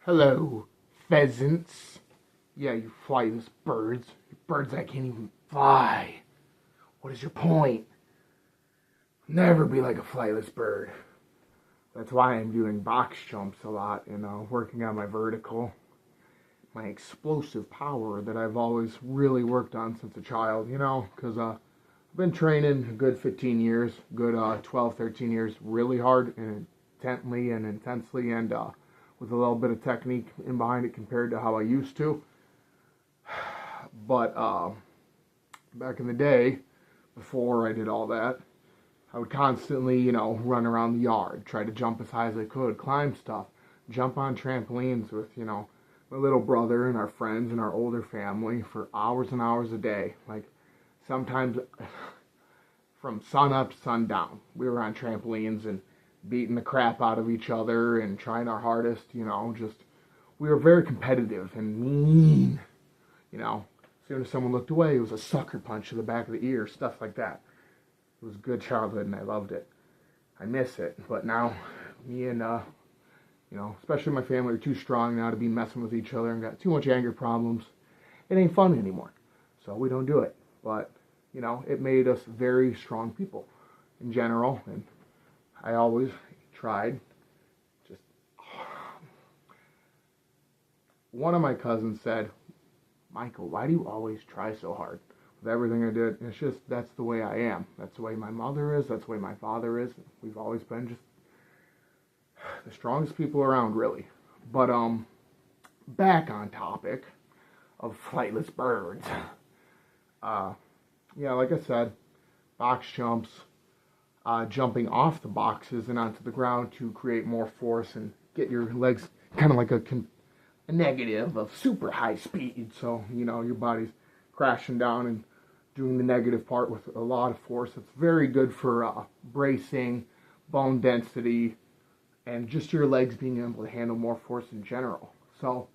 Hello, pheasants. Yeah, you flightless birds. Birds that can't even fly. What is your point? Never be like a flightless bird. That's why I'm doing box jumps a lot and working on my vertical, my explosive power that I've always really worked on since a child, because I've been training a good 15 years, good 12, 13 years, really hard and intensely and with a little bit of technique in behind it compared to how I used to. But back in the day, before I did all that, I would constantly, run around the yard, try to jump as high as I could, climb stuff, jump on trampolines with, my little brother and our friends and our older family for hours and hours a day. Like, sometimes from sun up to sundown, we were on trampolines and beating the crap out of each other and trying our hardest, we were very competitive and mean, As soon as someone looked away, it was a sucker punch to the back of the ear, stuff like that. It was a good childhood and I loved it. I miss it, but now me and, especially my family are too strong now to be messing with each other and got too much anger problems. It ain't fun anymore, so we don't do it. But, it made us very strong people in general, and I always tried. Just one of my cousins said, "Michael, why do you always try so hard with everything I did?" And it's just, that's the way I am. That's the way my mother is. That's the way my father is. We've always been just the strongest people around, really. But back on topic of flightless birds. Yeah, like I said, box jumps, jumping off the boxes and onto the ground to create more force and get your legs kind of like a negative of super high speed. So, your body's crashing down and doing the negative part with a lot of force. It's very good for bracing, bone density, and just your legs being able to handle more force in general. So,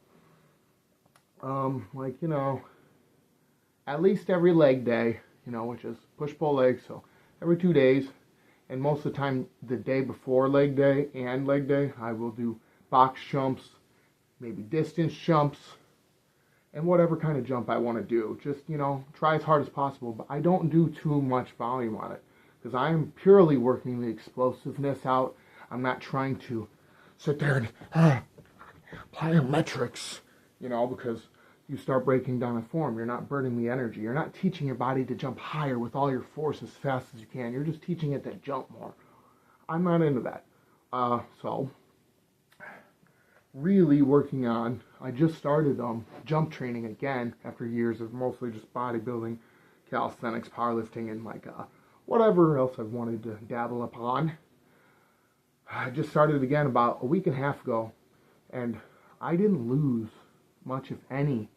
at least every leg day, which is push-pull legs, so every 2 days, and most of the time the day before leg day and leg day, I will do box jumps, maybe distance jumps, and whatever kind of jump I want to do. Just, try as hard as possible, but I don't do too much volume on it, because I am purely working the explosiveness out. I'm not trying to sit there and plyometrics, because you start breaking down a form. You're not burning the energy. You're not teaching your body to jump higher with all your force as fast as you can. You're just teaching it to jump more. I'm not into that. So, really working on, I just started jump training again after years of mostly just bodybuilding, calisthenics, powerlifting, and whatever else I've wanted to dabble upon. I just started again about a week and a half ago, and I didn't lose much, if any,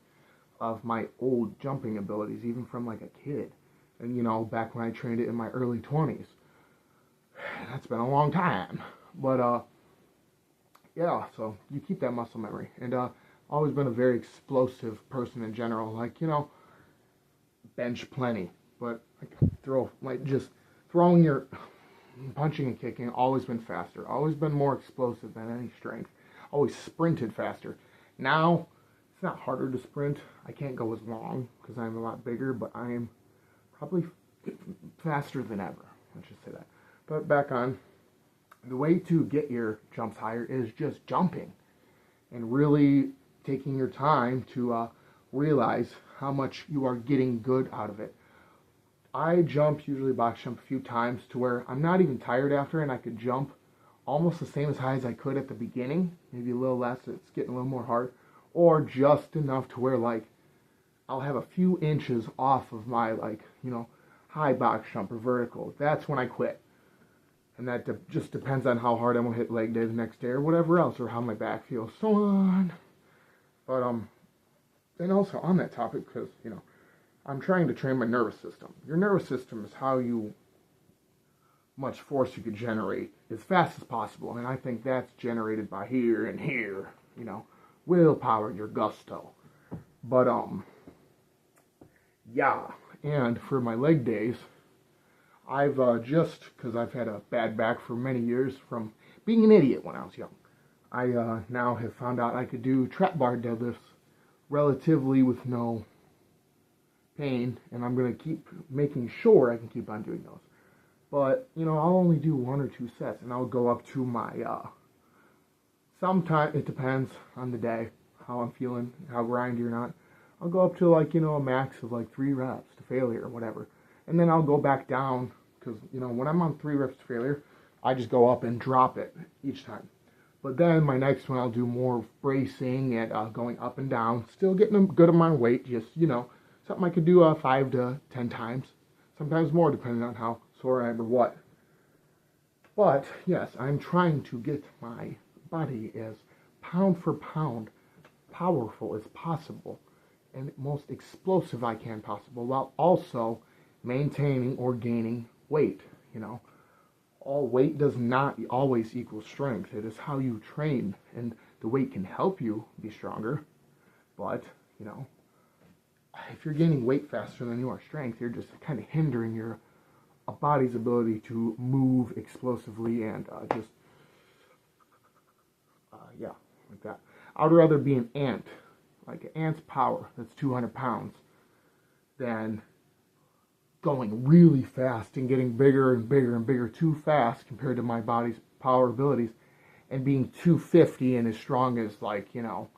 of my old jumping abilities, even from like a kid. And, back when I trained it in my early 20s. That's been a long time. But, yeah, so you keep that muscle memory. And, always been a very explosive person in general. Like, bench plenty. But, just throwing your, punching and kicking, always been faster. Always been more explosive than any strength. Always sprinted faster. Now, it's not harder to sprint. I can't go as long because I'm a lot bigger, but I am probably faster than ever. Let's just say that. But back on, the way to get your jumps higher is just jumping and really taking your time to realize how much you are getting good out of it. I usually box jump a few times to where I'm not even tired after, and I could jump almost the same as high as I could at the beginning, maybe a little less, it's getting a little more hard, or just enough to where, I'll have a few inches off of my, high box jump or vertical. That's when I quit. And that just depends on how hard I'm going to hit leg day the next day or whatever else, or how my back feels, so on. But, and also on that topic, because, I'm trying to train my nervous system. Your nervous system is how much force you could generate as fast as possible. And I think that's generated by here and here, willpower, your gusto. But, yeah. And for my leg days, I've just, because I've had a bad back for many years from being an idiot when I was young, I now have found out I could do trap bar deadlifts relatively with no pain, and I'm going to keep making sure I can keep on doing those. But, you know, I'll only do 1 or 2 sets, and I'll go up to my, sometimes, it depends on the day, how I'm feeling, how grindy or not. I'll go up to, like, you know, a max of, like, 3 reps to failure or whatever. And then I'll go back down, because, you know, when I'm on 3 reps to failure, I just go up and drop it each time. But then my next one, I'll do more bracing and going up and down. Still getting a good amount of weight, just, you know, something I could do 5 to 10 times. Sometimes more, depending on how sore I am or what. But, yes, I'm trying to get my body as pound for pound powerful as possible and most explosive I can possible, while also maintaining or gaining weight, you know. All weight does not always equal strength. It is how you train, and the weight can help you be stronger, but, you know, if you're gaining weight faster than you are strength, you're just kind of hindering your body's ability to move explosively and yeah, like that. I would rather be an ant, like an ant's power that's 200 pounds, than going really fast and getting bigger and bigger and bigger too fast compared to my body's power abilities, and being 250 and as strong as, like, you know,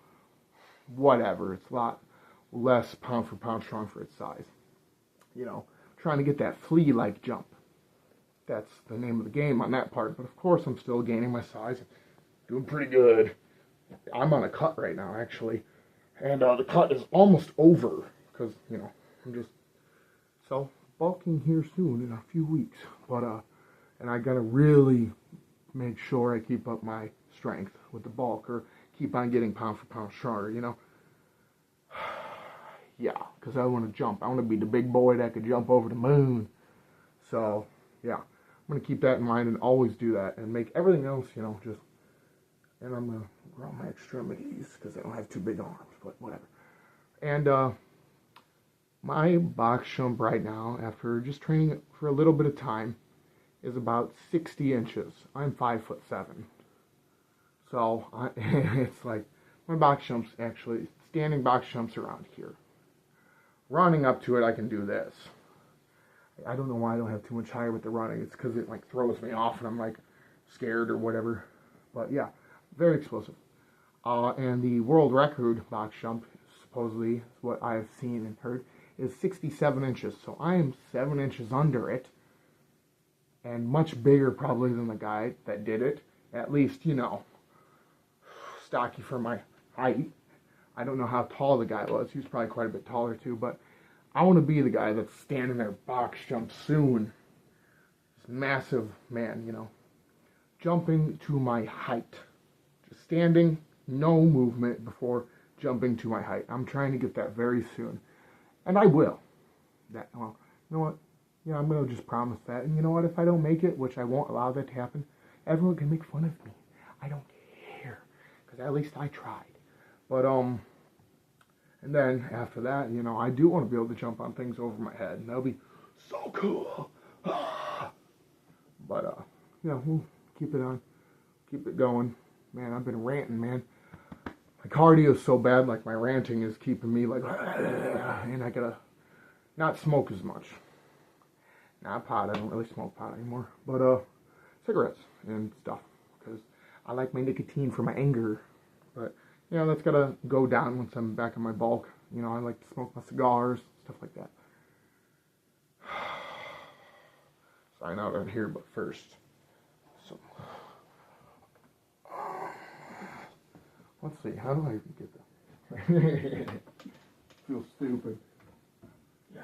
whatever. It's a lot less pound for pound strong for its size. You know, trying to get that flea-like jump. That's the name of the game on that part. But of course, I'm still gaining my size. Doing pretty good. I'm on a cut right now, actually. And the cut is almost over. Because, you know, I'm just... So, bulking here soon in a few weeks. But, and I gotta really make sure I keep up my strength with the bulk. Or keep on getting pound for pound stronger, you know. Yeah, because I want to jump. I want to be the big boy that could jump over the moon. So, yeah, I'm going to keep that in mind and always do that. And make everything else, you know, just... And I'm going to grow my extremities because I don't have too big arms, but whatever. And my box jump right now, after just training for a little bit of time, is about 60 inches. I'm 5'7". So, it's like, my box jumps actually, standing box jumps around here. Running up to it, I can do this. I don't know why I don't have too much higher with the running. It's because it, like, throws me off and I'm, like, scared or whatever. But, yeah, very explosive. And the world record box jump, supposedly, what I've seen and heard, is 67 inches. So I am 7 inches under it. And much bigger, probably, than the guy that did it. At least, you know, stocky for my height. I don't know how tall the guy was. He was probably quite a bit taller too, but I want to be the guy that's standing there box jump soon. This massive man, you know, jumping to my height. Just standing, no movement before jumping to my height. I'm trying to get that very soon. And I will. That, well, you know what? Yeah, I'm going to just promise that. And you know what? If I don't make it, which I won't allow that to happen, everyone can make fun of me. I don't care. Because at least I tried. But, and then after that, you know, I do want to be able to jump on things over my head, and that'll be so cool. But, yeah, we'll keep it on, keep it going. Man, I've been ranting, man. My cardio is so bad, like, my ranting is keeping me, like, and I gotta not smoke as much. Not pot, I don't really smoke pot anymore, but, cigarettes and stuff, because I like my nicotine for my anger, but... You know, that's got to go down once I'm back in my bulk. You know, I like to smoke my cigars, stuff like that. Sign out on here, but first. So, let's see, how do I even get that? Feel stupid. Yeah.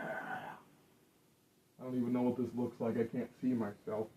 I don't even know what this looks like. I can't see myself.